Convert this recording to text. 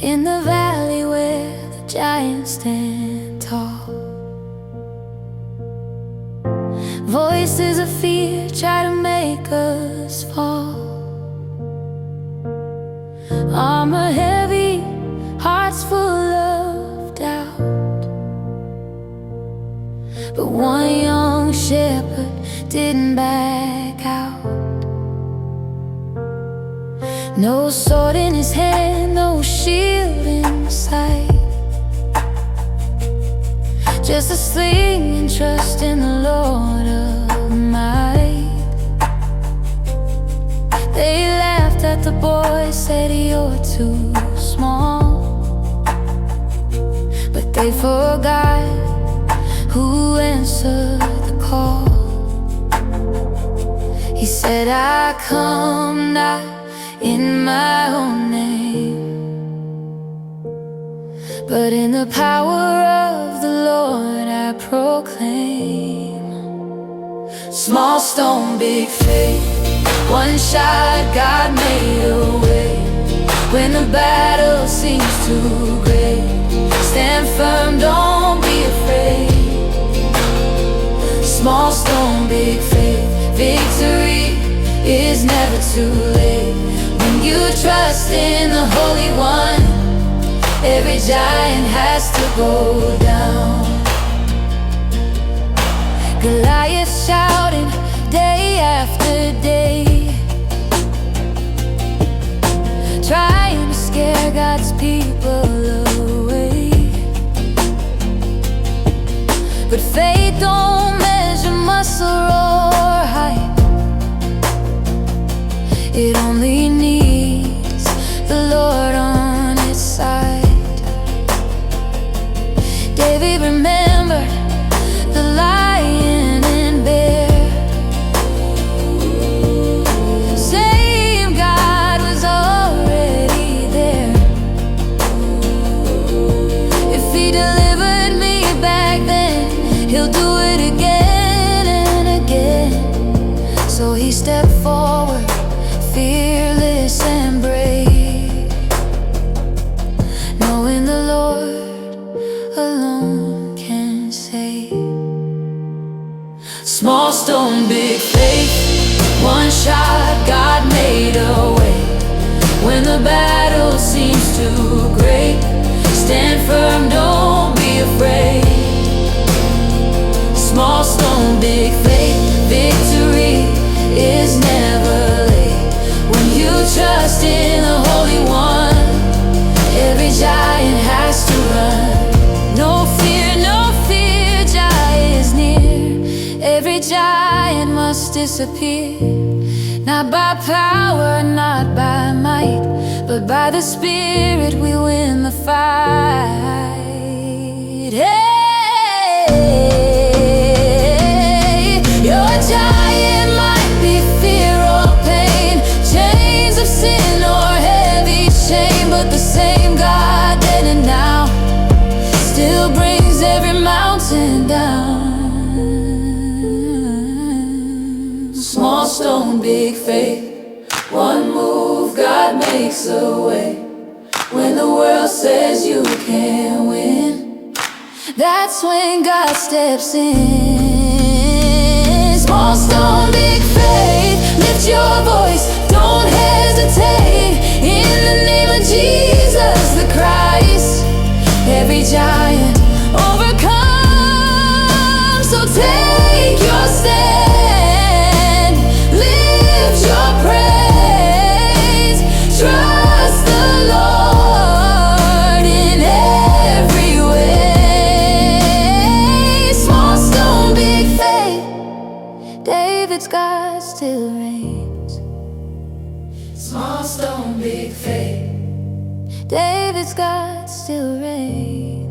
in the valley where the giants stand tall. Voices of fear try to make us fall. Armor heavy, hearts full of doubt. But one young shepherd didn't back out. No sword in his hand, no shield in sight. Just a sling and trust in the Lord of might. They laughed at the boy, said you're too small. But they forgot who answered the call. He said, I come not in my own name, but in the power of the Lord I proclaim. Small stone, big faith, one shot, God made a way. When the battle seems too great, stand firm, don't be afraid. Small stone, big faith, victory is never too late. When you trust in the Holy One, every giant has to go down. Goliath shouting day after day, trying to scare God's people away. But faith don't measure muscle or height. It only needs the Lord on its side. David remembered the lion and bear. Same God was already there. If He delivered me back then, He'll do it again and again. So he stepped forward, fearless and brave, knowing the Lord alone can save. Small stone, big faith, one shot, God made a way. When the battle seems too great, stand firm, don't be afraid. Small stone, big faith, victory is never late. When you trust in the Holy One, every giant has to run. No fear, giant is near. Every giant must disappear. Not by power, not by might, but by the Spirit we win the fight. Hey, your giant might be fear or pain, chains of sin or heavy shame, but the same God then and now still brings every mountain down. Small stone, big faith, one move, God makes a way. When the world says you can't win, that's when God steps in. Small stone, big faith, lift your voice, don't hesitate. In the name of Jesus the Christ, every giant overcomes. So take your stand, lift your praise, trust the Lord in every way. Small stone, big faith, David's God still reigns. Small stone, big faith, David's God still reigns.